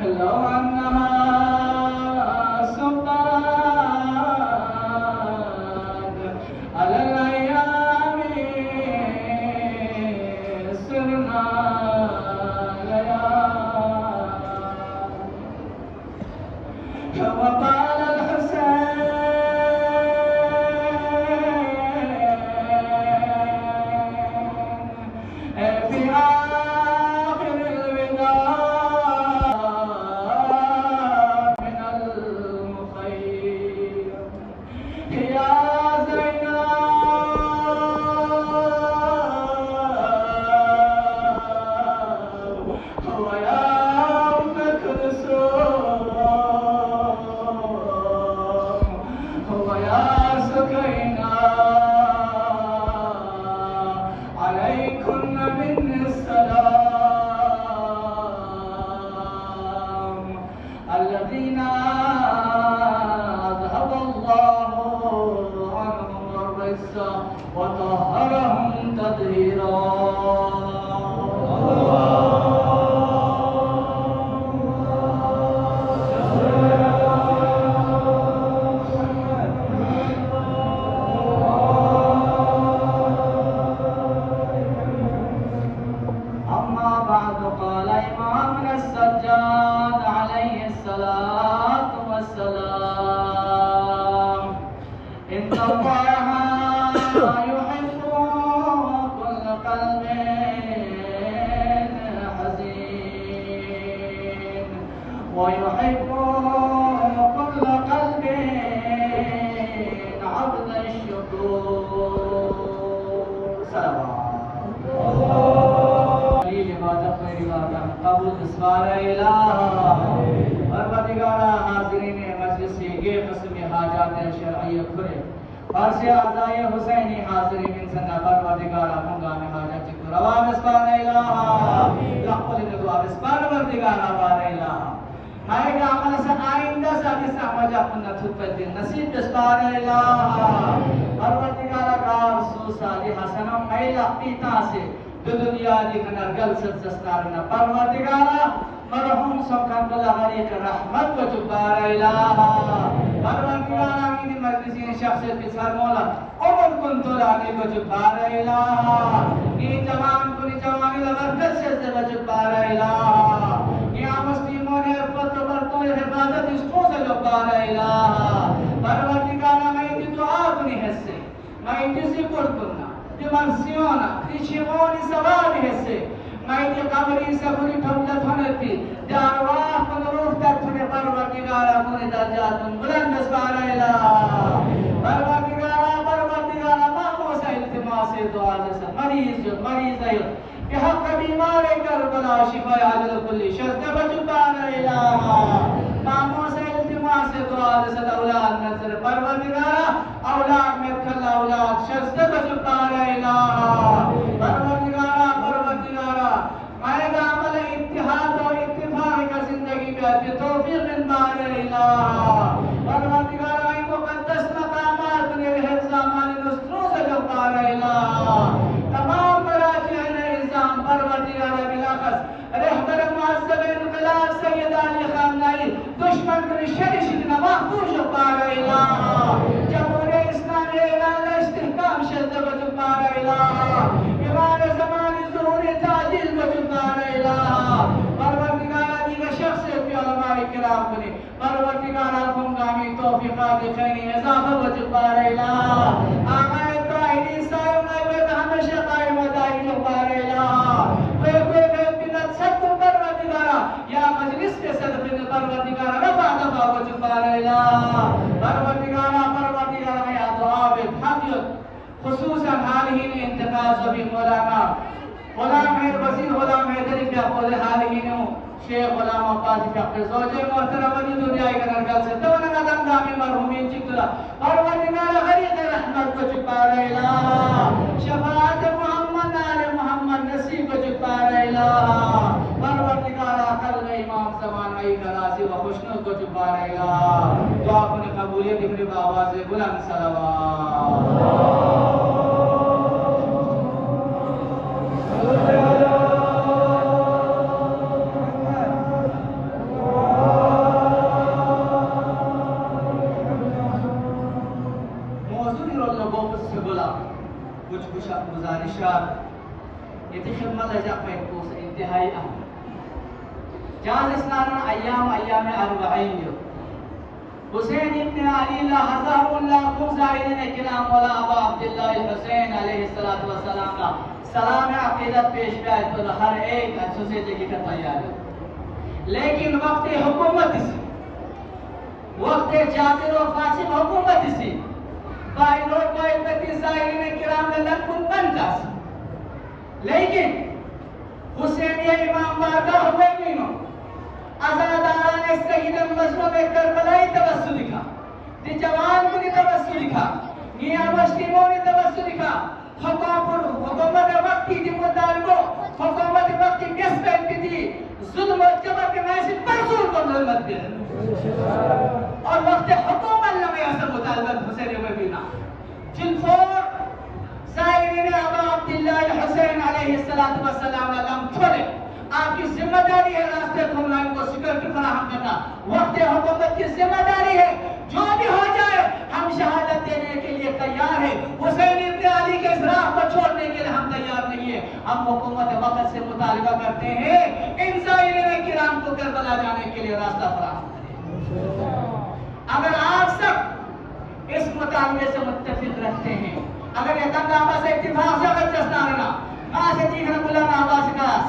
لو أنها سقط على الأيام سرنا ليالي وقال الحسين في آخر الوداع من المخيم يا زينب ويا أم كلثوم ويا سكينة عليكن مني السلام الذين أذهب الله عنهم الرجس وطهرهم تطهيرا أما بعد قال إمامنا السجاد عليه الصلاة والسلام إن الله يحب كل قلب حزين ويحب كل قلب عبد الشكور صلوات عبادت میں عبادت قبول اسوار الہ پروردگارہ حاضرین مجلس یہ قسم حاجات شرعی کھرے فارسی اعضاء حسینی حاضرین انسانا پروردگارہ منگام حاجات چکو رواب اسوار الہ لقل ندواب اسوار پروردگارہ بار الہ مائے گا عمل سے آئندہ ساتھ سامجا اپنا تھوپت دن نصیب اسوار الہ پروردگارہ کار سو سالی حسنم میلہ پیتا سے دنیا دی کنار گل ست زستارنا پروردگارا مرحوم سوکان بلا غریق رحمت و جبار الہ پروردگارا میری مجلسین شخصیت بسار مولا عمر کن تولانی و جبار الہ یہ جوان کنی جوانی لبرکت سے و جبار الہ یہ مسلموں نے افت و برتو حفاظت اسکو سے جبار الہ پروردگارا میں دی دعا کنی حصے میں دی ذکر کننا dimensiona, ricevoni salari hesse, ma i qabri saburi tawlat hanati, darwah panruh tatune parwardigara mune darjatun buland asbara ila, parwardigara mamusa iltimas dua jasa, mariz ayo, بحق بیمار کربلا شفا عجل کلی شرط بجبار الہ ماموس التماس دعا رسد اولاد نظر پروردگارا اولاد میں کھلا اولاد شرط بجبار الہ پروردگارا مائد عمل اتحاد و اتفاق کا زندگی میں توفیق من بار الہ پروردگارا ای مقدس مقامات نے حفظ امان نصروں سے جبار الہ تمام مراجعین پروردگار بلاخص رہبر معذب انقلاب سید علی خامنائی دشمن پر شرش اتنا محفوظ پار الہ جمہوری اسلامی اعلان استحکام شد وجب پار الہ ایمان زمان ظہور تعجیل وجب پار الہ پروردگار دیگر شخصیت کی علماء کرام بنی پروردگار الفنگامی توفیقات خیلی اضافہ وجب پار الہ آقای طاہری سائم نائبت ہمیشہ قائم دائی پار الہ یا مجلس کے صدقے پروردگارہ رفع دفع و جبار الہ پروردگارہ یا دعا بحقیت خصوصاً حالہین انتقاض و بھی مولانا غلام حید وزیر غلام حیدری پہ اقول حالہین شیخ غلام عباس پہ اقول زوجہ محترم وجہ دنیا کے نرگل سے تونا ندم دامی مرحومین چکتلا پروردگارہ غریق رحمت و جبار الہ شفاعت محمد آل محمد نصیب و جبار الہ پروردگارہ قلب امام زمان آئی کراسی و خوشنو کو جبار الہ دعا کنے قبولیت اکرب آواز بلند صلوات جاز اسنان ایام اربعین حسین ابن علی اللہ حضر اللہ کو زائرین کرام مولا ابا عبداللہ الحسین علیہ السلام کا سلام عقیدت پیش پہ آئے تو ہر ایک اچھو سے جگہ کا تیار ہے. لیکن وقت حکومت اسی وقت جابر و قاسم حکومت اسی باہروں کو اتنی زائرین کرام اللہ کن بنتا سی. لیکن حسینیہ امام بارگاہ ہوئے گئنوں ازاداران سید مظلوم کربلائی توسل لکھا دی جوان کو توسل لکھا میاں مشتیموں نے توسل لکھا حکومت وقتی دی مطالبوں حکومت وقتی کس پہنٹی دی ظلم و جبر کے محسن پرسول کو ظلمت دے اور وقت حکومت لمحے اثر مطالبت حسین ہوئے بینا جنفور زائرین ابا عبداللہ الحسین علیہ السلام علام چھوڑے. آپ کی ذمہ داری ہے راستے گمراہی کو سیکورٹی فراہم کرنا. وقت حکومت کی ذمہ داری ہے جو بھی ہو جائے ہم شہادت دینے کے لیے تیار ہیں. حسین ابن علی کے اس راہ کو چھوڑنے کے لیے ہم تیار نہیں ہیں. ہم حکومت وقت سے مطالبہ کرتے ہیں ان زائرین کرام کو کربلا جانے کے لیے راستہ فراہم کریں. اگر آپ سب اس مطالبے سے متفق رہتے ہیں اگر یہ تنگ آبا سے اتفاق سے اگر چسنا رہنا ماں سے دیکھنا بلانا آبا سے کاس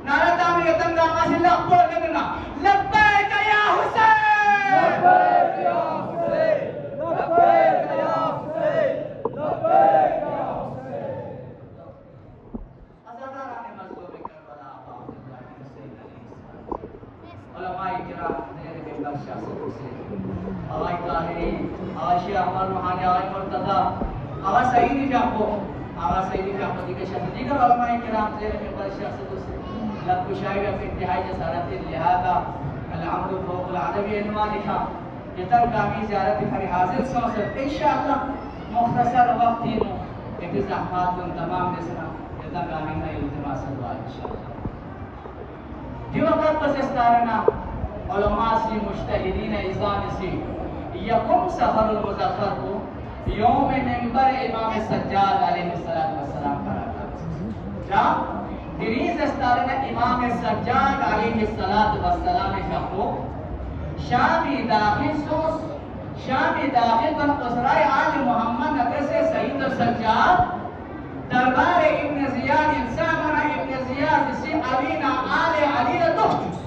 نارا تامی یہ تنگ آبا سے لکھ بول کے دینا لبیک یا حسین لبیک یا حسین لبیک یا حسین لبیک یا حسین. ازاداران مظلوم کربلا آبا عبداللہ حسین علماء کرام دیر بے بخشا سے حسین آوائی طاہرین آوائی شیخ احمد روحانی آوائی مرتضی آواز سعیدی جاپو دیگر شخص دیگر علماء کرام زیر میں بڑے شخص دوسرے لب کشائی و فتحائی جسارت لہذا العمر فوق العدبی عنوان لکھا جتن کامی زیارت خری حاضر سوسر انشاءاللہ مختصر وقت ہی نو ایک زحمات ان تمام نسنا جتن کامی نئی التماس دعا انشاءاللہ. جو وقت پس استارنا علماء سی مجتہدین ازان سی یکم سفر المظفر کو یوم منبر امام سجاد علیہ السلام پر آتا جا دریز استارنا امام سجاد علیہ السلام کا کو شامی داخل بن اسرائی آل محمد نگر سے سید السجاد دربار ابن زیاد انسامنا ابن زیاد سے علینا آل علی دخجس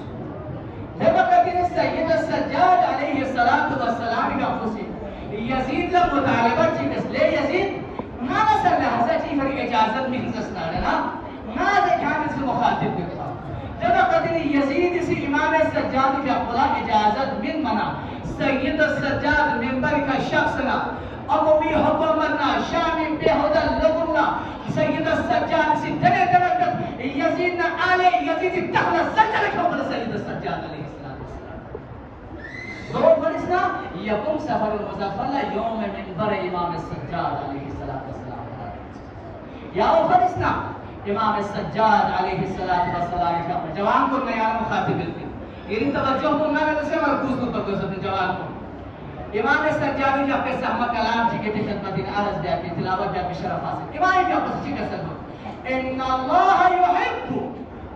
جب قدر سید السجاد علیہ السلام کا خوشی یزید لب مطالبت چی کس لے یزید مانا سر لحظہ چی پر اجازت میں انسسنا رہنا ماذا کھانے سے مخاطب بکتا جب قدر یزید اسی امام سجاد کے اقلا اجازت من منا سید السجاد منبر کا شخص نا عمومی حکومتنا شامی بے حدل لگنا سید السجاد اسی دنے درکت یزید نا آلے یزید تخلص سجد کھوپر سید السجاد علیہ دو فرسنا یکم سفر المظفر یوم منبر امام سجاد علیہ السلام یا او فرسنا امام سجاد علیہ السلام جوان کو نیا مخاطب بلتی یعنی توجہ کو میں نے سے مرکوز کو پکو سب جوان کو امام سجاد کا پہ سہمہ کلام جی کے خدمت عرض دیا کہ تلاوت دیا کہ شرف حاصل امام کا پس جی کا سلم ان اللہ یحب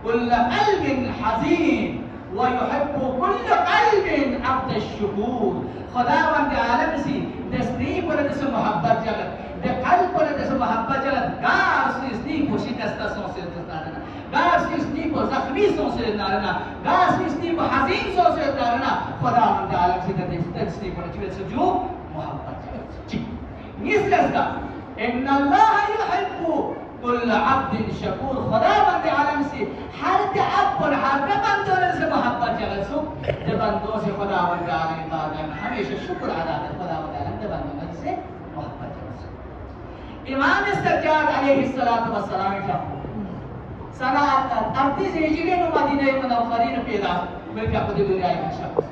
کل قلب حزین ويحب كل قلب عبد الشكور. خداوند عالم سی دستی پر دس محبت جلد دے قلب پر دس محبت جلد گار سی استی کو شکستہ سوں سے دارنا گار سی استی کو زخمی سوں سے دارنا گار سی استی کو حزین سوں سے دارنا خداوند عالم سی دستی پر چوے سے جو محبت جلد نیس لسکا ان اللہ یحب کل عبد شکور. خداوند عالم سے ہر عبد پر ہر بندوں سے محبت جلد سو دے بندوں سے خداوند عالم باغن ہمیشہ شکر ادا کر خداوند عالم دے بندوں سے محبت جلد سو. امام سجاد علیہ السلام کا سنہ 38 ہجری میں مدینہ منورہ میں پیدا ہوئے کہ خود دنیا کا شخص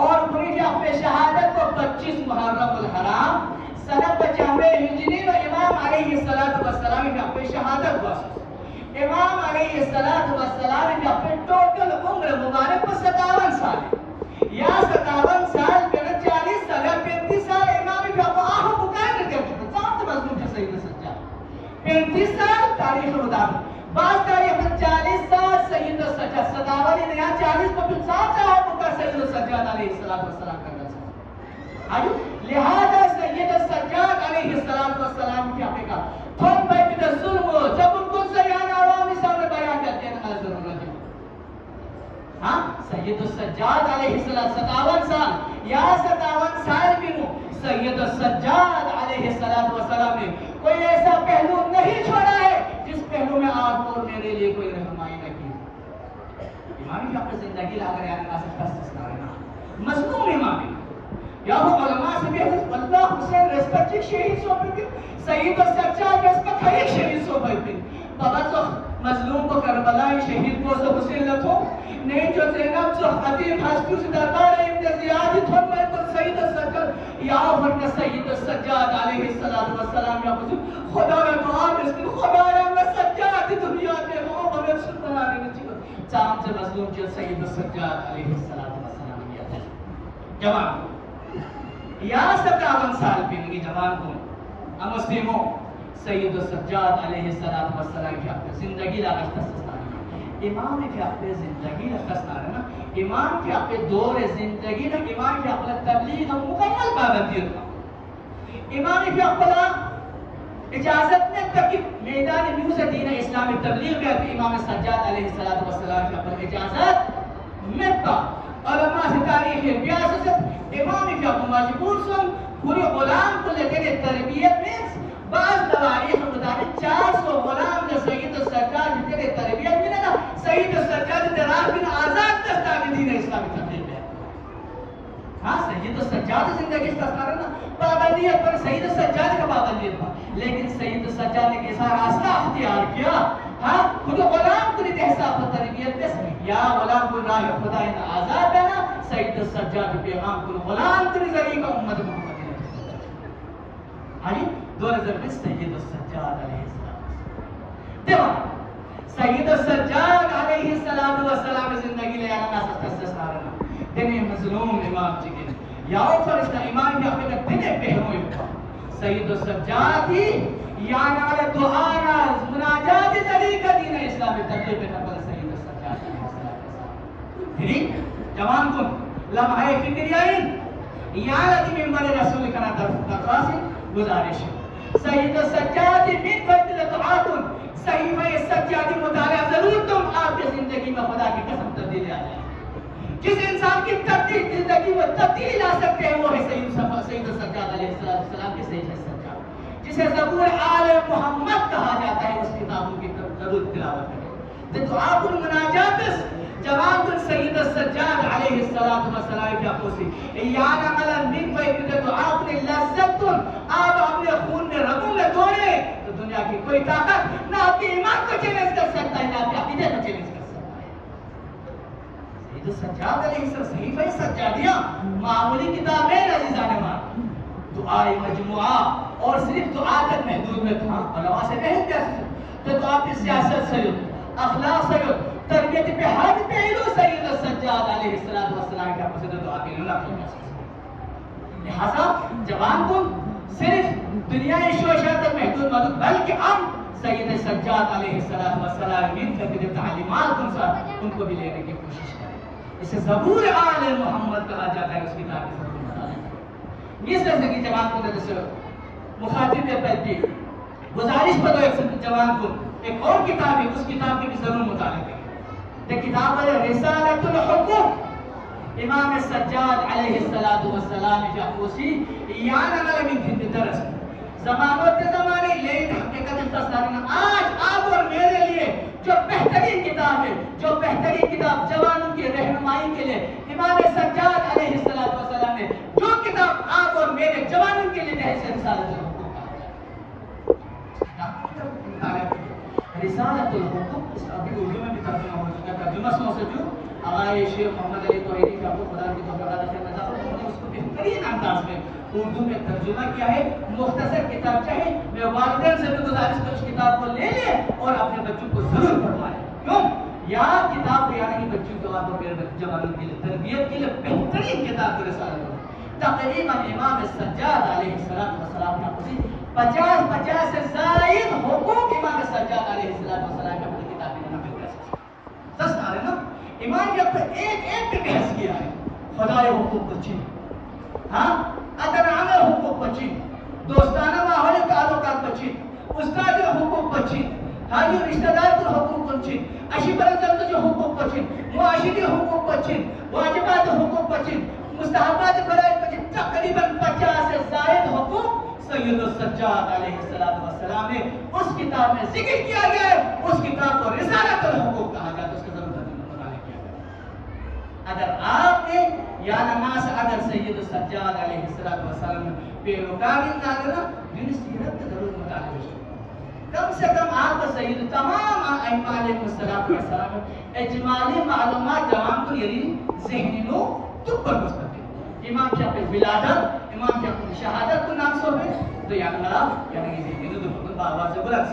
اور پوری اپنے شہادت کو 25 محرم الحرام سنہ 95 ہجری میں امام علیہ السلام کا اپنے شہادت ہوا. امام علیہ السلام کا اپنے ٹوٹل عمر مبارک کو 57 سال یا 57 سال پہ 40 سال یا 35 سال امام کا آہو مقابل کر چکا ساتھ مضمون کے سید سجاد 35 سال تاریخ مطابق بعض تاریخ 40 سال سید سجاد 57 یا 40 کو السجاد علیہ السلام کا درس آئیو لہذا سید السجاد علیہ السلام کی حقیقہ تھوڑ بھائی بیدہ ظلم ہو جب ان کو سیان عوامی سامنے بیان کرتے ہیں نمال ضرورت ہے ہاں سید السجاد علیہ السلام 57 سال یا 57 سال بھی ہوں سید السجاد علیہ السلام نے کوئی ایسا پہلو نہیں چھوڑا ہے جس پہلو میں آپ اور میرے لیے کوئی رہنمائی نہ کی امامی کی اپنے زندگی لاغر یعنی ناسک تحسیس نارنا مظلوم امامی یا وہ علماء سے بھی حضرت اللہ حسین رسپت چک شہید سو پر سید السجاد رسپت ہر ایک شہید سو پر بابا تو مظلوم کو کربلائی شہید کو سب حسین لکھو نہیں جو زینب جو خطیب حسکو سے دربار امتیازی تھوڑ میں تو سید السجاد یا ورنہ سید السجاد علیہ السلام یا خدا میں دعا مسکن خدا میں سجاد دنیا کے وہ ہمیں سننا نہیں چاہیے چاہم سے مظلوم جو سید السجاد علیہ السلام کیا تھا جوان یا 57 سال پہنگی جوان کو مسلموں سید السجاد علیہ السلام کی اپنے زندگی لاغشتہ سستانی امام کی اپنے زندگی لاغشتہ سستانی امام کی اپنے دور زندگی نا امام کی اپنے تبلیغ مکمل پابندی رکھا امام کی اپنا اجازت میں تک میدان میوز دین اسلامی تبلیغ میں امام سجاد علیہ السلام کی اپنے اجازت میں تک علماء سے تاریخ بیاس سے امام کی اپنے مجبور سن پوری غلام کو لیتے تربیت میں بعض تواریخ مطابق 400 غلام جو سید السجاد تیرے تربیت میں نا سید السجاد تیراہ بن آزاد دستاوی دین اسلامی تبلیغ ہے ہاں سید السجاد زندگی اس تصدار نا پابندیت پر سید السجاد کا پابندیت پر لیکن سید السجاد نے کیسا راستہ اختیار کیا ہاں خود غلام کو لیتے حساب تربیت میں یا غلام کو راہ خدا ان آزاد ہے نا سید السجاد پیغام کو غلام کو ذریعہ کا امت محمد آئیے 2020 سید السجاد علیہ السلام دیوان سید السجاد علیہ السلام زندگی لے آنا سستا سسارنا دنے مظلوم امام چکے یا فرشتہ امام کی اپنے دنے پہنوئے سید السجاد ہی یا نال دعانا مناجات طریقہ دین اسلامی تقریب نبل سید السجاد علیہ السلام دنی جوان کن لمحہ فکریائن یا لدی ممبر رسول کنا درخواسی گزارش سید السجاد من فضل دعاتن صحیفہ السجاد مطالعہ ضرور تم آپ کے زندگی میں خدا کی قسم تبدیلی آ جائے جس انسان کی تبدیل زندگی میں تبدیلی لا سکتے ہیں وہ ہے سید السجاد علیہ السلام کے سید السجاد جسے زبور آل محمد کہا جاتا ہے اس کتابوں کی ضرور تلاوت کریں دعا المناجات جواب سید السجاد علیہ السلام کی اپوسی ایانا ملا من فیدہ دعاکن لذت آپ اپنے خون میں رگوں میں دوڑے تو دنیا کی کوئی طاقت نہ آپ کے ایمان کو چیلنج کر سکتا ہے نہ آپ کے عقیدے کو چیلنج کر سکتا ہے سید السجاد علیہ السلام صحیفہ سجادیہ معمولی کتاب ہے عزیزان مان دعائی مجموعہ اور صرف دعا تک محدود میں تھا علماء سے بہت کیا تو دعا کی سیاست سے اخلاق سے تربیت پہ حد پہلو سید السجاد علیہ السلام کا پسند دعا کے لئے لہذا جوان کو صرف دنیا شوشہ تک محدود مدد بلکہ ہم سید السجاد علیہ السلام من کے تعلیمات ان کو بھی لینے کی کوشش کریں اسے زبور آل محمد کہا جاتا ہے اس کتاب کی ضرور بتائیں اس طرح کی جوان کو جیسے مخاطب کے پہلے گزارش پر ایک جوان کو ایک اور کتاب ہے اس کتاب کی بھی ضرور مطالعہ کریں کتاب ہے رسالت الحقوق امام سجاد علیہ السلام کی اپوسی یانا ملے من درس زمانوں زمانے لیکن حقیقت انتصارنا آج آپ اور میرے لیے جو بہترین کتاب ہے جو بہترین کتاب جوانوں کی رہنمائی کے لیے امام سجاد علیہ السلام نے جو کتاب آپ اور میرے جوانوں کے لیے جیسے رسالت الحقوق رسالت الحقوق اس ابھی اردو میں بھی ترجمہ ہو چکا ترجمہ سنو سجو آغای شیخ محمد علی توحیدی کا آپ کو خدا کی توفیقات سے مزاق انہوں نے اس کو بہترین انداز میں اردو میں ترجمہ کیا ہے مختصر کتاب چاہے میں والدین سے بھی گزارش کر اس کتاب کو لے لیں اور اپنے بچوں کو ضرور پڑھوائیں کیوں یا کتاب یعنی بچوں کے بعد میرے جوانوں کے لیے تربیت کے لیے بہترین کتاب کو رسالت ہو تقریباً امام سجاد علیہ السلام کا خودی 50 سے زائد حقوق امام سجاد علیہ السلام کا خودی کتاب میں نقل کر سکتے دست آ رہے نا امام کے اپنے ایک پہ بحث کیا ہے خدا خدای حقوق بچین ہاں ادر عمل حقوق بچین دوستانہ ماحول تعلقات بچین استاد حقوق بچین ہاں یہ رشتہ دار کو حقوق بچین اشی برزل جو حقوق بچین معاشرتی حقوق بچین واجبات حقوق بچین مستحبات فرائض بچین تقریباً 50 سے زائد حقوق سید السجاد علیہ السلام نے اس کتاب میں ذکر کیا گیا ہے. اس کتاب کو رسالۃ الحقوق کہا جاتا ہے. اس کا ضرور مطالعہ کیا گیا. اگر آپ نے یا نماز اگر سید السجاد علیہ السلام پیروکار ناظرہ جن سیرت کا ضرور مطالعہ ہے. کم سے کم آپ کو سید تمام ائمہ علیہ السلام اجمالی معلومات تمام کو یعنی ذہنی لو تکبر مستقل امام شاہ ولادت امام شاہ شہادت کو نام سو ہے تو یعنی مرا یعنی ذہنی لو تکبر بابا سے بلند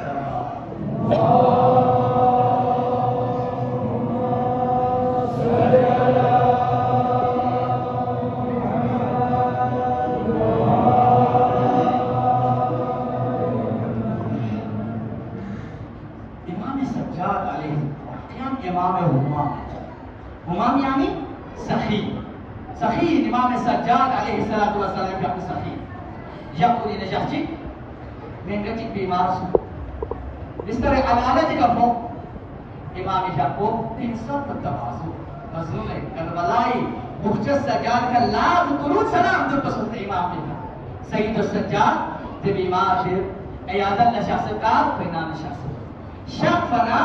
امام یعنی سخی سخی امام سجاد علیہ السلام کی اپنی سخی یقونی نجاحی میں گچی بیمار سو بستر علالت کا فو امام شاکو 300 پر توازو مظلوم کربلائی مخجز سجاد کا لاکھ درود سلام در پسند امام دیکھا سید السجاد دے بیمار شیر عیادت نشاست کار پینام نشاست شک فنا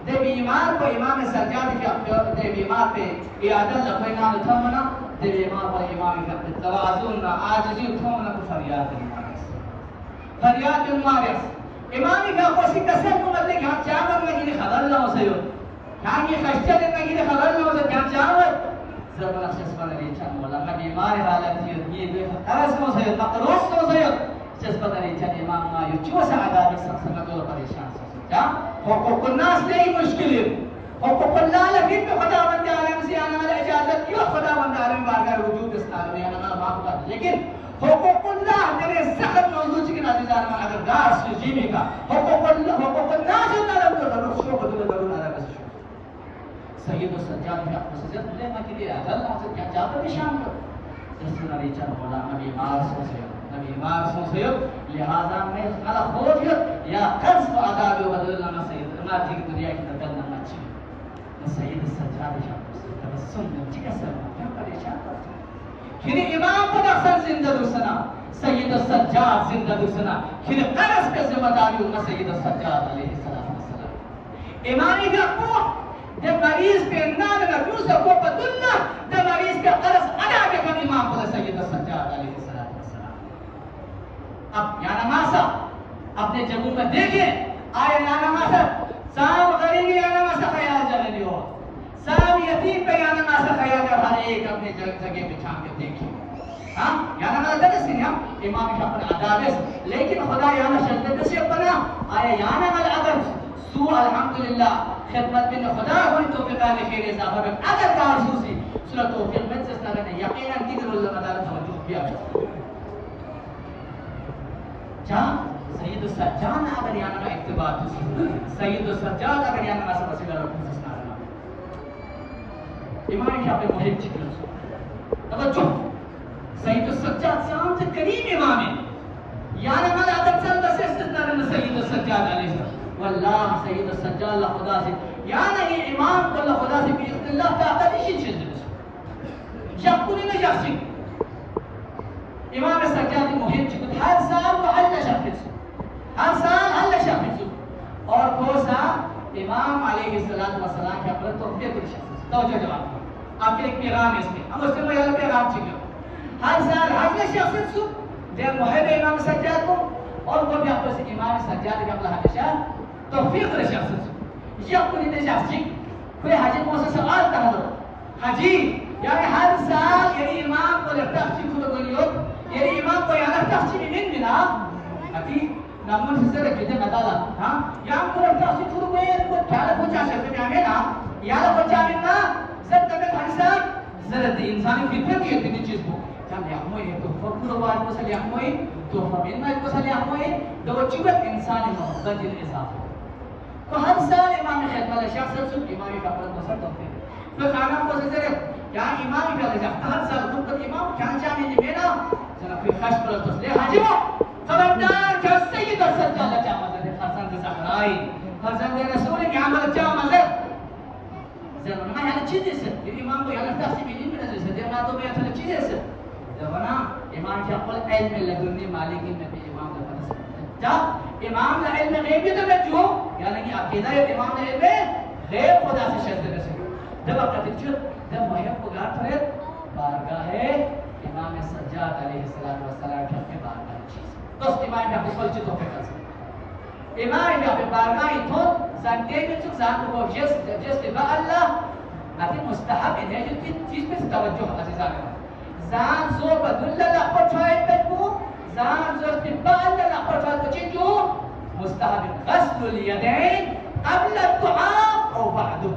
دے بیمار کو امام سجاد کے دے بیمار پہ عیادت لفظنا لتھمنا دے بیمار پر امام کے توازننا عاجزی اتھمنا کو فریاد فریاد مارس امامی کا کوسی کسر کو مطلب کیا چاہر میں گیری خبر لہو سیو کیا یہ خشچہ دن میں گیری خبر لہو سیو کیا چاہر زبر اخشس پر علی چاہر مولا میں بیمار حالت یہ دے خرس ہو سیو مقروس ہو سیو چس پر علی چاہر امام مایو چو سے عذابی سب دور پریشان سو حقوق الناس نہیں مشکل ہے حقوق اللہ لکن تو خدا بند عالم سے آنا والا اجازت کیوں خدا بند عالم بارگاہ وجود اس نال میں آنا معاف کر لیکن حقوق اللہ میرے سخت موضوع چکن عزیزان میں اگر دار سجیمی کا حقوق الناس اللہ کو ضرور شو بدل ضرور ادا کر سید السجاد میں اپنے سجد ملے ما کے لیے اللہ سے کیا چاہتا ہے شام کو جس نے علی چاہ مولا نبی مار سو سے نبی مار سو سے لہذا میں خلا خوفیت یا قرض و عذاب و بدل اللہ سید ما تھی دنیا کی تکل نہ چاہیے سید السجاد شام تبسم میں ٹھیک ہے سر کیا پریشان کرتا کھری امام کو اکثر زندہ درسنا سید السجاد زندہ درسنا کھری قرض کے ذمہ داری ہوگا سید السجاد علیہ السلام امامی کا کو جب مریض پہ نام نبیو سے کو پتلنا جب مریض کا قرض ادا کے کم امام کو سید السجاد علیہ السلام اب یا نمازہ اپنے جگہوں میں دیکھیں آئے یا نمازہ سام غریبی یا نمازہ خیال جلے لیو سام یتیم پہ یا نمازہ خیال جلے ہر ایک اپنے جگہ پہ چھان کے دیکھیں ہاں یا نمازہ درس نہیں ہم امام شاہ پر عدالت لیکن خدا یا نشد سے بنا آئے یا نمازہ اگر سو الحمدللہ خدمت میں خدا ہوئی توفیقہ خیر اضافہ میں اگر کارسوسی صورت توفیق میں سے استغرنے یقیناً کی ضرور اللہ تعالیٰ توجہ کیا جہاں سید السجاد اگر یعنی میں اعتبار سید السجاد اگر یعنی میں سب وسیلہ رکھوں سسنا رہا امام شاہ پہ محب چکل توجہ سید السجاد سام سے قریب امام ہے یعنی میں اگر سب وسیلہ رہا سید السجاد علیہ السلام واللہ سید السجاد اللہ خدا سے یعنی یہ امام کو اللہ خدا سے بیعت اللہ طاقت اسی چیز دے شکونی میں شخصی امام سجاد محب چکل ہر سال وہ حل شخص ہر سال حل شخص اور وہ سال امام علیہ السلام کے اپنے توفیق کی شخص توجہ جواب آپ کے ایک پیغام ہے اس میں ہم اس کے مجھے پیغام چکل ہر سال حل شخص دے محب امام سجاد کو اور وہ بھی اپنے سے امام سجاد کے اپنا ہمیشہ توفیق کی شخص یہ اپنی نے شخص کوئی حجی کو سے سوال کہا دو حجی یعنی ہر سال یعنی امام کو لفتخ چکل گلیو یعنی امام کو یعنی تخصیب من بنا ابھی نامون سے سر کہتے مدالا ہاں یہاں کو تخصیب شروع میں کو کھالا پوچھا شخص میں آگے نا یہاں پوچھا مننا زد تبت حدثہ زرد انسانی فطرت یہ تینی چیز کو جب یحموئی تو فکر وار کو سل یحموئی تو فمننا کو سل یحموئی دو چوبت انسانی محبت جن اضافہ تو ہر سال امام خدمت شخص سب امامی کا پرد بسر توفیق تو خانم کو سے سر یہاں امامی کا لجا ہر سال مشغول تصلي حاجبه خبردار كالسيد السجاد جامعة فرزند زهراي فرزند رسول عمل جامعة زمان ما يعني چیزی سے امام کو یعنی تقسیم علم میں نظر سے دینا تو بیان تھا چیزی سے جوانا امام کی اقول علم لدنی مالکی میں بھی امام کا پتہ جب امام کا علم غیبی تو میں جو یعنی کہ عقیدہ امام کا علم غیب خدا سے شرط رسے جب وقت جب محب کو گار تھے بارگاہ امام سجاد علیہ السلام کے بارگاہ چیز دوست امام کا بسول چیز ہوتے کر سکتے امام کا بارگاہ تھوت زندگی میں چک زان کو جس با اللہ نتی مستحب انہیں جو چیز پہ توجہ عزیزان زان زو بدل اللہ پرچھائے پہ زان زو با اللہ پرچھائے پہ جو مستحب غسل الیدین قبل الدعاء او بعده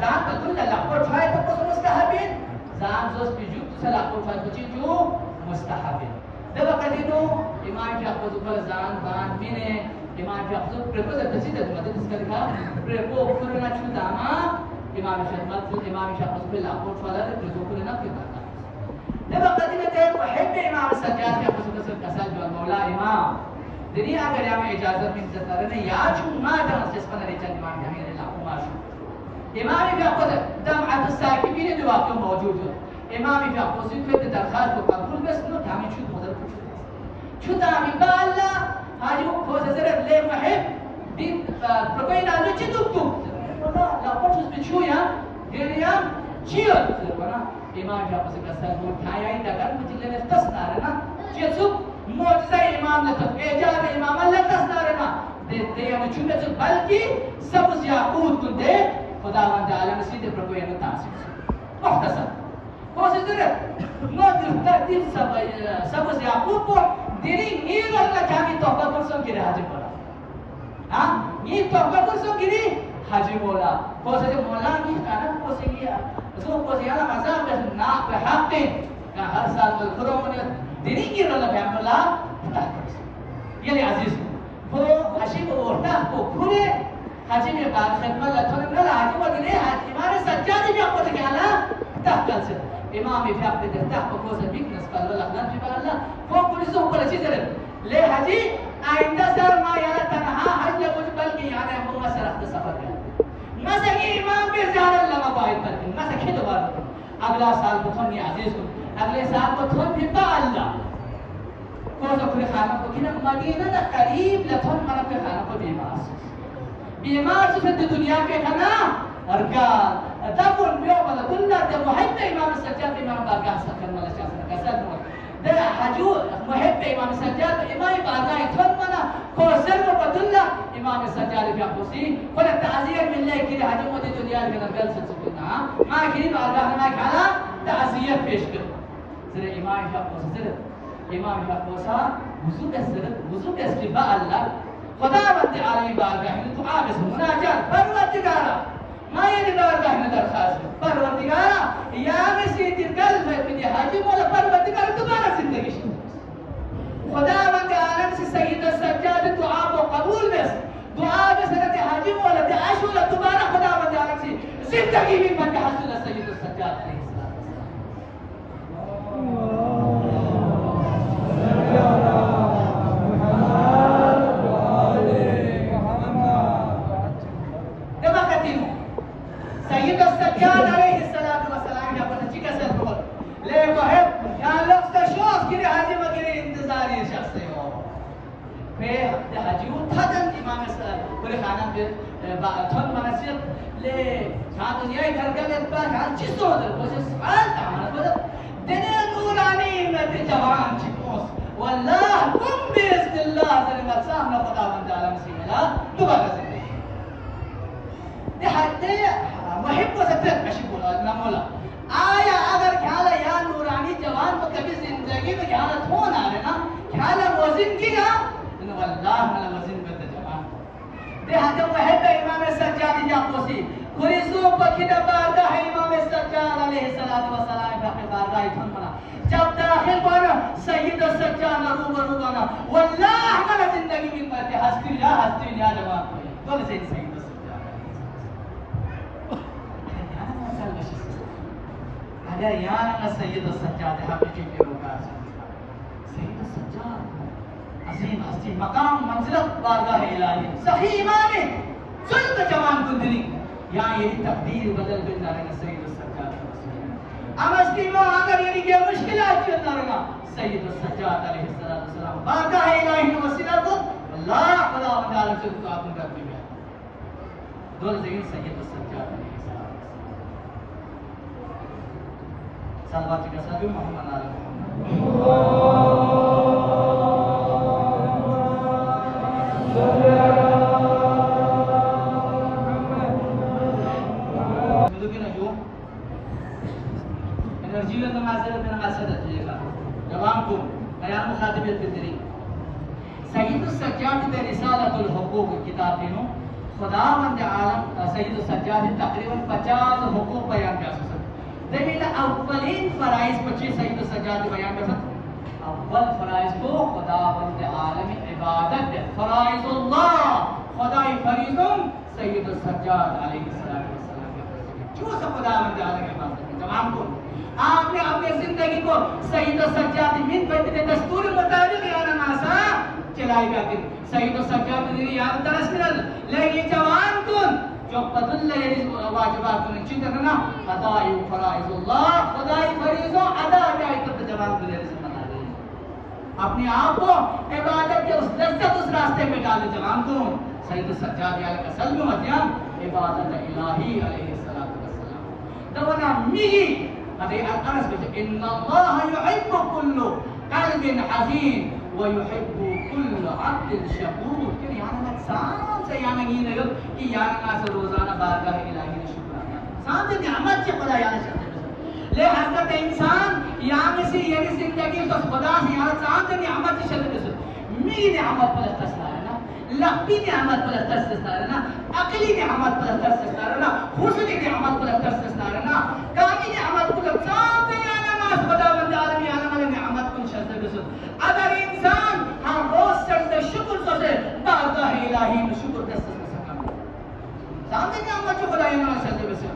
زان بدل اللہ پرچھائے پہ مستحبین زان زو بجوب سلا پرچھائے پہ جو مستحبین دبا قدینو امام کی اقوض پر زان بان مینے امام کی اقوض پرپوز اتسی دے دمدد اس کا لکھا پرپو پرنا چھو داما امام خدمت امام کی اقوض پر لاپورٹ والا دے پرپو پرنا کی باتا دبا قدینو تے محب امام سجاد کی اقوض پر کسل جو مولا امام دنیا اگر یا میں اجازت میں انتظار رہنے یا چھو ما دم جس پر ریچن امام کی ہمیں لاپو ماشو امام کی اقوض دمعت الساکبین جو آپ کو موجود ہو امام کی اقوض پر درخواست کو قبول بس نو دامی چھو موزر چھو دامی با اللہ آجو خوز زرد لے محب دین پرکوئی نازو چی دوک دوک لا پرچوز پی چھو یا گیریا چیو امام کی اقوض پر سلمون کھایا ہی دگر مجھے لینے تسنا رہنا چیزو موجزہ امام لطف اعجاز امام اللہ تسنا رہنا دے ہمیں چھوٹے چھو بلکی سبز یاقوت کن دے خداوند عالم سیدھے پرکوئی انو تاثیر مختصر خوز زرد نو ترتیب سبز یاقوت پر دیری نیر اللہ کامی توقع پرسوں گیرے حاجی مولا نیر توقع پرسوں گیری حاجی مولا خوزے مولا نیر کانا خوزے گیا اسو خوزے یالا مذاب بس ناک پہ حق دیں کہ ہر سال مل خورو منی دیری نیر اللہ کامی مولا فتح پرسوں یہ لئے عزیز وہ حشی کو اورتا کو کھولے حاجی میں بات خدمت لطھونے ملا حاجی کو دینے امام سجادی بھی اپنے کہ اللہ تحقل سے امام في عقد تحت كوزا بيكنس قال ولا خلان في الله فوق كل سوق ولا شيء زين ليه حجي عند سر ما يلا تنها حج يقول بلكي يعني هو ما سرقت سفر ما سكي امام بزار الله ما بايد بلكي ما سكي دوباره اگلا سال بتوني عزيز اگلے سال بتون في الله كوزا كل خانه کو كنا مدينه قريب لتون من في خانه کو بیمار سے دنیا کے کنا ارکان تقول بيوم ولا كنا ده محب امام السجاد امام بارگاہ سکن ولا شاسن کسل ده حجو محب امام السجاد امام بارگاہ تھن منا کو سر کو بدلا امام السجاد بھی اپوسی ولا تعزیہ من اللہ کی حجو مدی دنیا کے نگل سے سکنا ما کی بارگاہ ما کھالا تعزیہ پیش کر سر امام کا سر امام کا کوسا وضو کے سر با اللہ خدا بند عالمی بارگاہ تو عابس مناجات پروردگارا ما یعنی بارگاہ میں درخواست پروردگارا یا مسیت القلب ہے کہ حاجی مولا پروردگارا دوبارہ زندگی شد خدا بند عالم سے سید السجاد دعا کو قبول بس دعا بس رہتے حاجی مولا دے عاشورہ دوبارہ خدا بند عالم سے زندگی میں بند حسن سید السجاد علیہ سید السجاد علیہ السلام یا پتہ چکا سر بہت لے کو ہے یہاں لفظ کا شوق گرے حاجی مگرے انتظاری شخص سے ہو پہ حاجی اتھادن امام پورے خانہ پہ تھن منصر لے جہاں دنیای گھرگلت پر جہاں چیز ہو در کوئی سوال تھا مانا دنے نورانی امت جوان چکوس واللہ کم بیزد اللہ ذر مرسام خدا بند عالم سی ملا دوبارہ زندگی دے حدے محب کو سترت کشی بولا نمولا آیا اگر کھالا یا نورانی جوان کو کبھی زندگی میں کھالا تھون آ رہے نا کھالا وزن کی گا انہوں واللہ ملا وزن کرتا جوان دے حدے محب امام سجادی جا پوسی خریزوں پکھیدہ بارگاہ امام سجاد علیہ السلام کا بارگاہ تھون منا جب داخل بانا سید سجاد روبرو بانا واللہ ملا زندگی میں مرتے ہستی یا جوان کوئی دول سے سید اگر یہاں سید السجاد حق چکے روکا سید السجاد عظیم ہستی مقام منزلت بارگاہ الہی صحیح ایمان سلط جوان کندنی یہاں یہ تقدیر بدل بندہ رہنا سید السجاد امستی مو اگر یعنی کہ مشکلات چلتا رہنا سید السجاد علیہ السلام بارگاہ الہی وسیلہ کو اللہ خدا مدارم سے تو آپ نے رکھ دیا دول زین سید السجاد علیہ السلام صلوات کا سبی محمد علیہ انرجی میں معذرت ہے جوان کو بیان مخاطبیت بتری سید السجاد رسالۃ الحقوق کتاب دینو خداوند عالم سید السجاد تقریباً 50 حقوق بیان کر سکتے لیکن اولین فرائض 25 سید السجاد بیان کر سکتے اول فرائض کو خداوند عالم عبادت فرائض اللہ خدای فریضم سید السجاد علیہ السلام جو سب خداوند عالم عبادت جوان کو آپ نے اپنے زندگی کو سید السجاد من بیت دستور مطابق یا نمازا چلائی گا دن سید السجاد دنی یاد درس کرد لیکن جوان کن جو بدل یعنی واجبات کن چیز کرنا ادائی فرائض اللہ خدای فریضوں ادا بیائی کرد جوان کن یعنی سمنا دیں اپنے آپ کو عبادت کے اس لذت اس راستے میں ڈالے جوان کن سید السجاد علیہ السلام مدیان عبادت الہی علیہ السلام دونا میگی هذه الأنس إن الله يحب كل قلب حزين ويحب كل عبد شكور كن يعني ما سام سے يعني نہیں لو کہ يعني ما سے روزانہ بارگاہ الہی نے شکر سام سے نعمت سے خدا يعني شکر لے حضرت انسان يعني سے یہ زندگی تو خدا سے يعني سام سے نعمت سے شکر می نعمت پر تسلائنا لقبی نعمت پر تسلائنا عقلی نعمت پر تسلائنا حسن نعمت پر تسلائنا کامی نعمت پر سام سے يعني ما خدا بند عالمی عالم نعمت پر شکر اگر انسان ہر روز سجدہ شکر سے بارگاہ الہی میں شکر دست سکتا سامنے کیا ہمارا جو خدای نام سجدہ بسے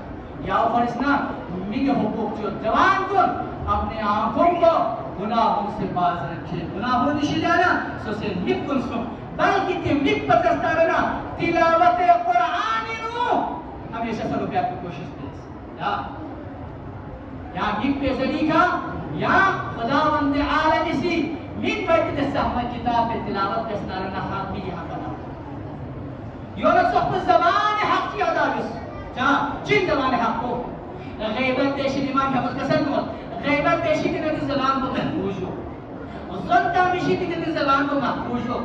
یا فرسنا میگے حقوق جو جوان کن اپنے آنکھوں کو گناہوں سے باز رکھے گناہوں نشی جانا سو سے مک کن سن بلکہ تی مک پتستا رہنا تلاوت قرآن نو ہمیشہ سر روپیہ کی کوشش دیس یا مک پہ ذریعہ یا خداوند عالمی سی من بیت دستہمہ کتاب تلاوت دستارنا حق بھی یہاں کا نام یونس اپنے زبان حق کی ادابس چین زبان حق کو غیبت دیشی امام حفظ کا سنمت غیبت دیشی کی نتی زبان کو محفوظ ہو ظلطہ مشی کی نتی زبان کو محفوظ ہو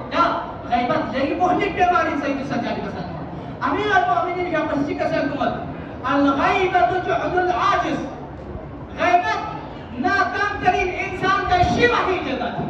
غیبت لیکن محلک بیماری سید سجادی کا سنمت امیر المؤمنین کا پسی کا سنمت الغیبت جعد العاجز غیبت ناکام ترین انسان کا شیوہ ہی جگہ تھی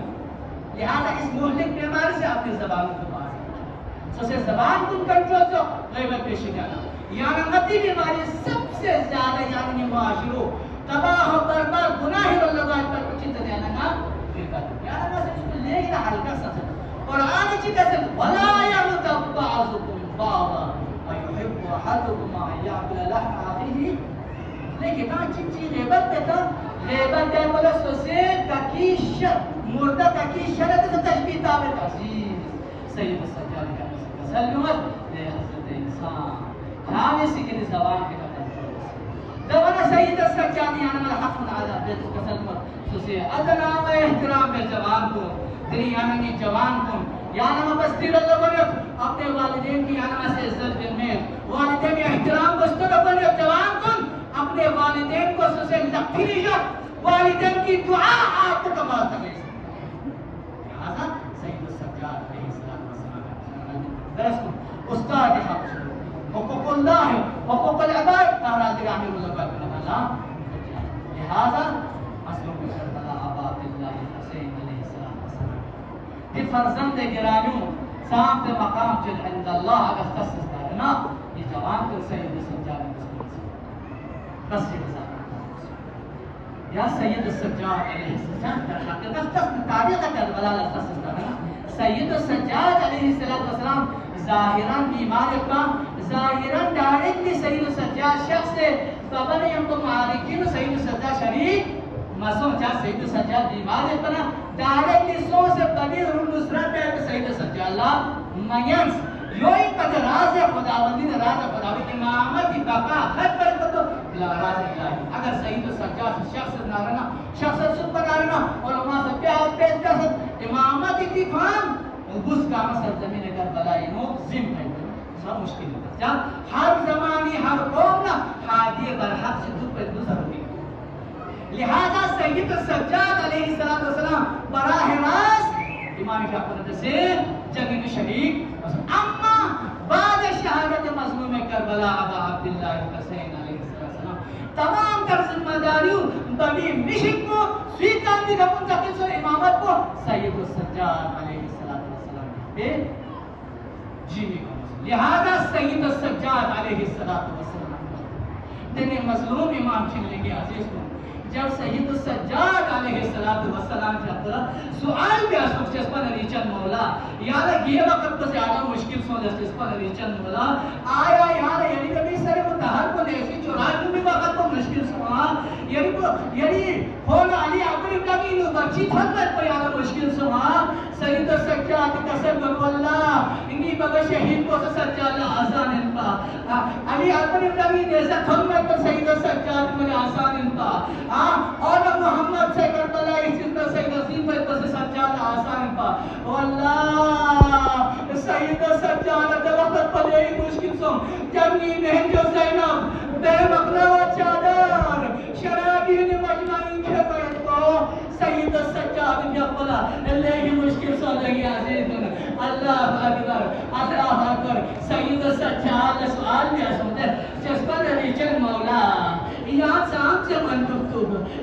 لہذا اس مہلک بیماری سے اپنی زبان کو باز سو سے زبان کو کنٹرول جو غیبت پیشی جانا یعنی غدی بیماری سب سے زیادہ یعنی معاشروں تباہ و برباد گناہ اللہ پر کچھ دینا نا یعنی میں اس کو لے گا حل کر سکتا قرآن کی کہتے وَلَا يَغْتَبْ بَعْضُكُمْ بَعْضًا وَيُحِبُّ أَحَدُكُمْ أَن يَأْكُلَ لَحْمَ أَخِيهِ لیکن آن چی غیبت دیتا غیبت دے بولا سوسے تکیش مردہ تکیش شرط سے تشبیح تابت عزیز سید السجاد کا سلمت لے حضرت انسان خانے سکن زبان کے قدر دونا سید السجاد یعنی مل حق من عذاب دیت کا سلمت سوسے ادنا و احترام میں جوان کو تری یعنی جوان کو یعنی بستیر اللہ بنیت اپنے والدین کی یعنی سے عزت بالمیت والدین احترام بستر بنیت جوان کو اپنے والدین کو سوسے لکھنی جو والدین کی دعا آپ کو کمال تکلیس لہذا سید السجاد علیہ السلام درس کو استاد حق حقوق اللہ حقوق العباد احراد رحمی اللہ کا اللہ لہذا اصلوں کو کربلا عباد اللہ حسین علیہ السلام دی فرزند گرانیوں سامت مقام جل عند اللہ اگر تسس دارنا یہ جوان کو سید السجاد بس یہ بزارت یا سید السجاد علیہ السلام در حقیقت تسن تاریخ کربلا لتصص دارنا سید السجاد علیہ السلام ظاہراً بیمار کا ظاہراً ڈائریکٹلی سید السجاد شخص سے خبر ہم کو معارکین سید السجاد شریف مسوں چا سید سجاد بیمار اتنا ڈائریکٹلی سو سے بنی نصرت ہے کہ سید سجاد اللہ مینس یوئی قد راز خداوندی نے راز خداوندی امامت بقا خط پر تو راز الہی اگر سید سجاد شخص نارنا شخص سپر نارنا علماء سے پیار پیش کر امامت کی فام اس کا مسئلہ زمین کربلا انہوں زم ہے سب مشکل ہے ہر زمانی ہر قوم نا حادی برحق سے دو پر دوسر ہوئی لہذا سید سجاد علیہ السلام براہ راست امام شاکرت سے جنگ شریک اما بعد شہادت مظلوم کربلا ابا عبداللہ حسین علیہ السلام تمام تر ذمہ داریوں بنی مشن کو سویکار دی کا منتقل سو امامت کو سید سجاد علیہ السلام پہ جیوی کو لہذا سید سجاد علیہ السلام دن مظلوم امام چنلے کے عزیز کو جب سید سجاد علیہ السلام چاہتا سوال بھی آسوک چیز پر ریچن مولا یاد یہ وقت کو زیادہ مشکل سوال چیز پر ریچن مولا آیا یاد یعنی کبھی سر متحر کو نیسی چوراج بھی وقت کو مشکل سوال یعنی خون علی عبر کبھی نو بچی تھنگت پر یاد مشکل سوال سید سجاد قسم اللہ انہی بگا شہید کو سجاد آسان انپا علی عبر کبھی نیسا تھنگت پر سید سجاد مجھے آسان انپا اور محمد سے کربلا اس چیز پر سے نصیب ہے تو سے سجاد آسان پا واللہ سید سجاد کے وقت پر یہی مشکل سو جنگی بہن جو زینب بے بقرہ و چادر شرابین مجمعین کے بیت کو سید سجاد کے اقبلہ اللہ ہی مشکل سو لگی عزیز اللہ اکبر سید سجاد سوال بھی آسوتے جس پر ریچن مولا یا چام سے منطق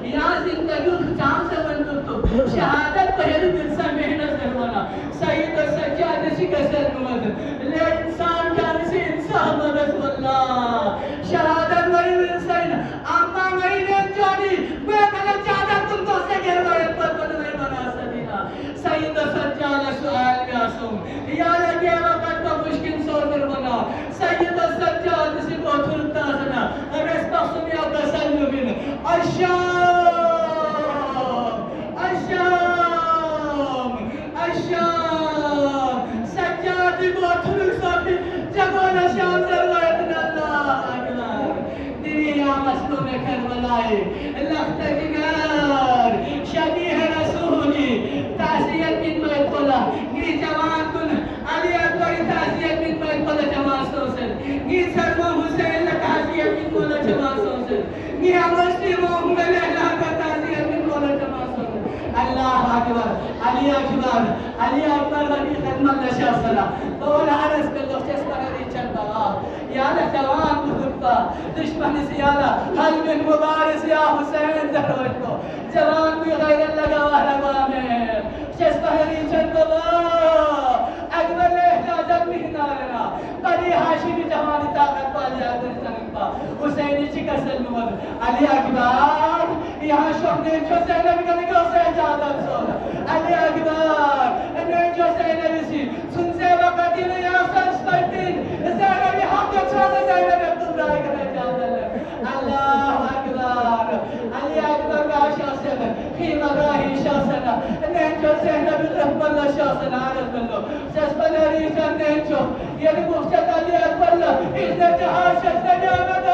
یا زندگی چام سے منطق شہادت پہلی دل سے محنت کروانا سید سجاد شکست نمد لے انسان جان سے انسان رسول اللہ شہادت وہی انسان اما نہیں لین جانی بے ملک چاہتا تم تو سے گھر ہوئے پر نہیں بنا سکینا سید سجاد سوال میں آسوم یا لگے وقت تو مشکل سور در بنا سید سجاد سے بہت ہلتا سنا رسپا سنیا بسلو من الشام سجاد بہت ہلتا جگونا شام ضرورتنا اللہ اکبر دنیا مسلوم کربلائے لخت جگر شبیہ رسولی تعزیت من بیتولا گی جوان کن علی اکبر تعزیت من بیتولا جماع سوسر گی سرما حسین تعزیت من بیتولا جماع سوسر گی مسلموں ملے اللہ کا تعزیت من بیتولا جماع سوسر اللہ اکبر علی اکبر ولی خدمت نشاء صلاح دول عرض باللہ جس پر ریچن بغا یالا جوان بخطا دشمن سیالا حل من مبارس یا حسین ضرورت کو جوان بھی غیر اللہ گواہ لگا میں جس پر ریچن بغا اکبر احتاجت بھی نارنا بنی حاشمی جوانی طاقت پالی اکبر سنگپا حسینی چکر سلمت علی اکبر یہاں شہنے جو زینب کا نگاہ سے اجازت سولا علی اکبر انہیں جو زینب سی سن سے وقت انہیں یا سنس پڑتین زینب حق جو چھوڑا زینب تم رائے کر اجازت اللہ اکبر علی اکبر کا شاسن خیمہ راہی شاسن انہیں جو زینب رحم اللہ شاسن عرض بلو جس بناری جنہیں جو یعنی مخشد علی اکبر اس نے جہاں شخص جامد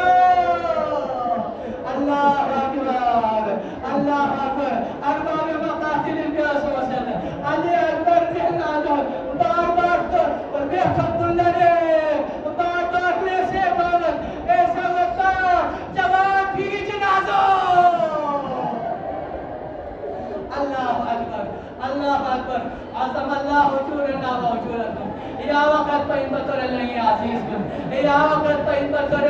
اللہ اکبر ارباب مقاتل القیاس وسلم علی اکبر کہنا جو بار بار تو بہتر اللہ نے بار بار لے سے بانت ایسا وقتا جوان بھی جنازو اللہ اکبر عظم اللہ حجورنا و حجورکم یا وقت پہ بطور اللہ عزیز کن یا وقت پہ بطور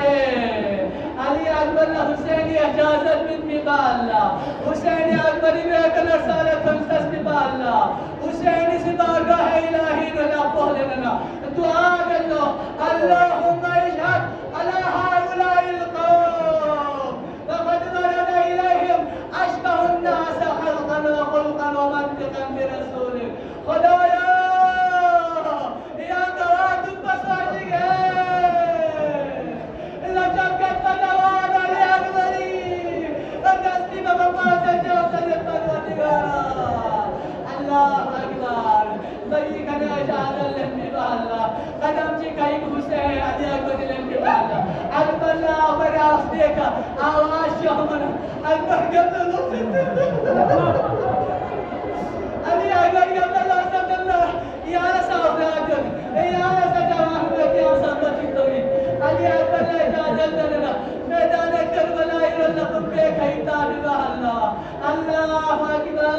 علی اکبر حسینی اجازت من ببا اللہ حسینی اکبری بیتن رسالت ہمسس ببا اللہ حسینی سے بارگاہ الہی نلا پہلننا دعا گلو اللہم اشہد علی ہاؤلاء القوم وقد ورد الیہم اشبہ الناس خلقا وخلقا ومنطقا برسولک خدایا یا گواہ تم بسواجی گئے لجب کتا جوان علی اکبری دستی بابا پاسے جو دیکھا آواز شامن اکبر گمنا علی اکبر گمنا لازم اللہ یارا صاحب راجل یارا سجاوان بیٹیا صاحب چکتوی علی اکبر نے اجازت دینا میدان کربلا لکم بے کھیتا نگاہ اللہ اللہ اکبر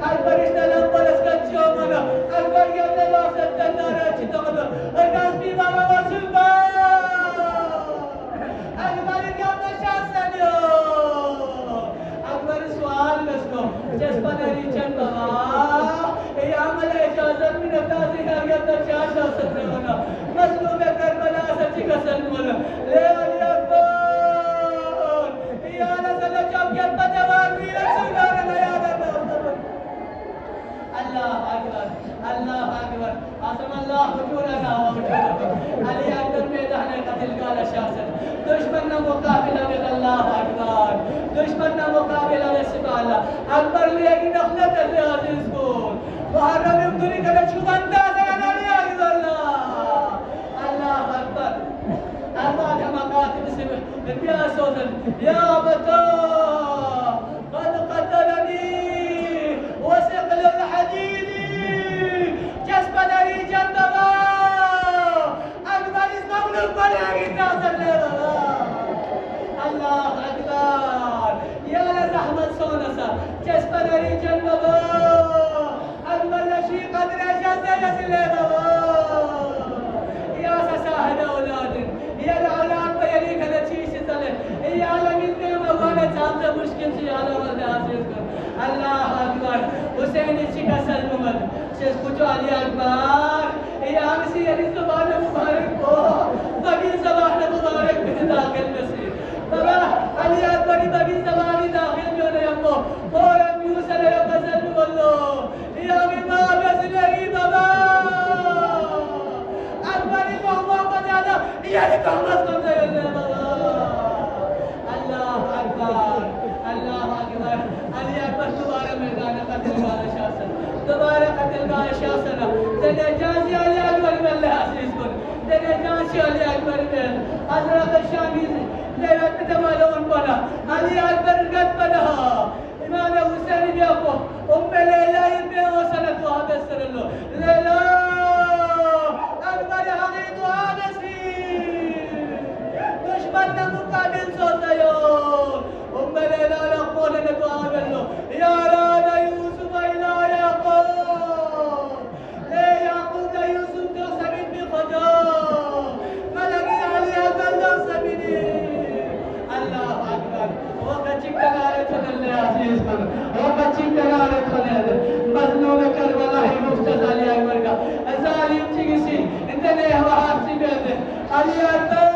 اکبر اس نے لمبر اس کا چھو منا اکبر کے اندر لازم دینا رہا چھتا منا اکبر بھی بابا واسم اکبر کے اندر شاہ اکبر سوال لسکو جس پر نری چند بابا یہ عمل اجازت میں نتازی ہے یہ اندر شاہ سکتے ہونا مظلوم کربلا سچی کا سلمون لے علی اکبر یا نزل چوکیت پا جوان بھی رسولار نیادہ اللہ اکبر آسم اللہ حجورنا و حجورنا علی اکبر میدان قتل کا شاست دشمن نہ مقابلہ بے اللہ اکبر دشمن نہ مقابلہ بے سبا اللہ اکبر لے گی نخلت اللہ عزیز کو محرم امدنی کنے چھوبندہ زیادہ علی اکبر اللہ اکبر اللہ کا مقاتل سے بیا سوزن یا بطا قد قتلنی وسقل الحدید جسم نری جندبا اکبر اس مملوک بڑے آگی تاثر لے اللہ اکبر یا رحمت سونسا جسم نری جندبا اکبر نشی قدر جزا جزا لے یا سساہد اولاد یا العالم پہ یلی کھنے چیز تلے یا عالمین نے مغانے چاہتا مشکل سے عالم اللہ حاضر کر اللہ اکبر حسین اچھی کا سلمت سیس کچھو علی اکبر یا ہمسی یلی زبان مبارک کو بگی زبان مبارک بھی داخل نصیب بابا علی اکبری بگی زبانی داخل میں ہونے ہمو فورا میوس علیہ قسل مولو یا امام بزنری بابا اکبری محمد بجانا یعنی کامت کم سے ہونے بابا اللہ اکبر علی اکبر دوبارہ میدان قتل کا شاست دوبارہ قتل کا شاست تیرے جانسی علی اکبر میں اللہ عزیز کن تیرے جانسی علی اکبر میں حضرت شامی تیرے تمالون پڑا علی اکبر گت پڑا امام حسین بھی اپو لیلہ ابن حسنت و حدث کر لو لیلہ اکبر حقیق و حدثی دشمن نہ مقابل سوتا یو لیلہ لقبول نکو آگل لو یا رانا یوسف الہ یعقوب لے یعقوب لے یوسف تو سبید بھی خجا ملکی علی اکبر لو سبیدی اللہ اکبر وقت چک کنارے تھنلے عزیز کن وقت چک کنارے تھنلے مظلوم کربلا ہی مفتد علی اکبر کا ظالم چکی سی انتنے حواب سی بیتے علی اکبر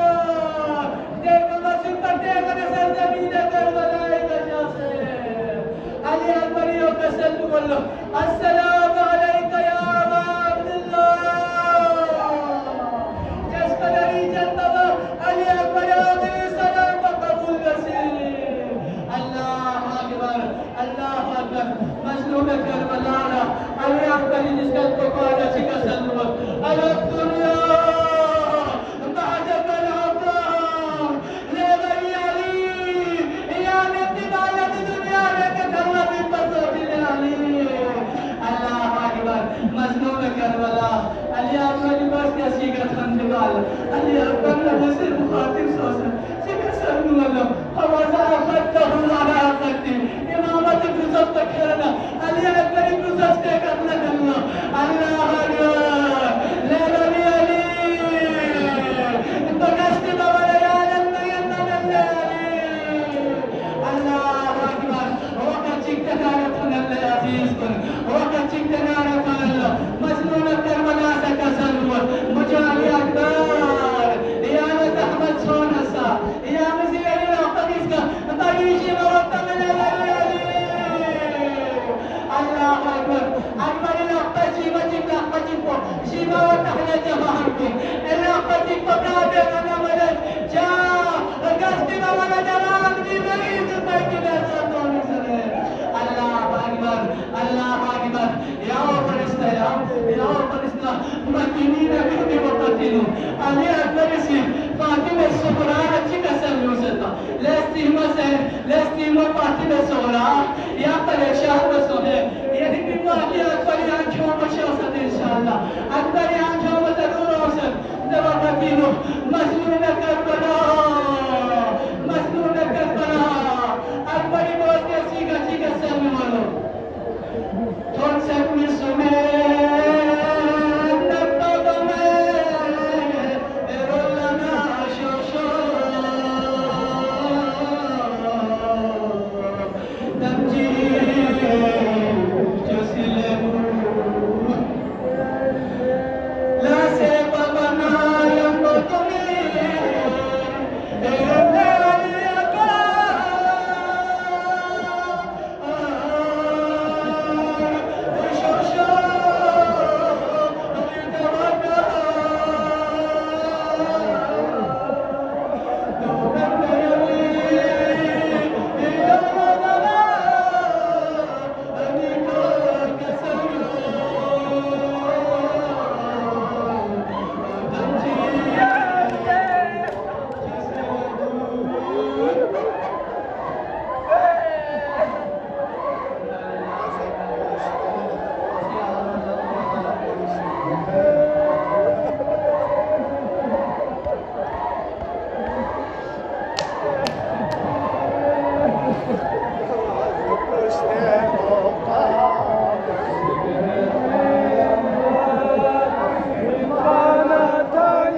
دیکھو مسجد پر دیکھو نسل زمین کربلا ہی کجا سے علی اکبریوں کا سلم اللہ السلام علیکہ یا ابا عبداللہ جس قدری جنبا علی اکبر آدھے سلام قبول نصیب اللہ اکبر مظلوم کربلا علی اکبری جس کا تو قادہ چکا سلم الدنیا بعد العطا لے بنی علی یا نتی بالت دنیا لے کے دھرنا بھی پسوٹی لے علی اللہ اکبر مظلوم کربلا علی اکبری بس کے سیگت خندگال علی اکبر نے مصر مخاطب سوسن سکر سلم اللہ حوازہ خطہ ہمارا خطی امامت گزب تک کرنا علی اکبری گزب کے کرنا کرنا اللہ اکبر لے بنی علی بگشتی بابا لیالن نیندن اللہ علی اللہ اکبر وقت چکتے نارتون اللہ عزیز کن وقت چکتے نارتون اللہ مظلوم کربلا سے کسلوت مجھے علی اکبر یانت احمد سونسا یا مزیری رحمت اس کا بریشی موقت من علی اللہ اکبر اکبر الاقبہ شیبہ جب الاقبہ جب کو شیبہ و تحلیہ جماعت کی الاقبہ جب کو برابے غنا ملد جا گستی بابا جرام دی مریض پیکی نیسا دونی سرے اللہ اکبر یا فرشتہ یا فرشتہ مکینین اکبر و قتلو علی اکبر اسی فاطمة الصغرى تكسر يوسف لاستيما سهل لاستيما فاطمة الصغرى يا قرية شهر وصهر يدي بمالي أكبر يا كوم شخصا إن شاء الله أكبر يا كوم تدور وصل دبابتينو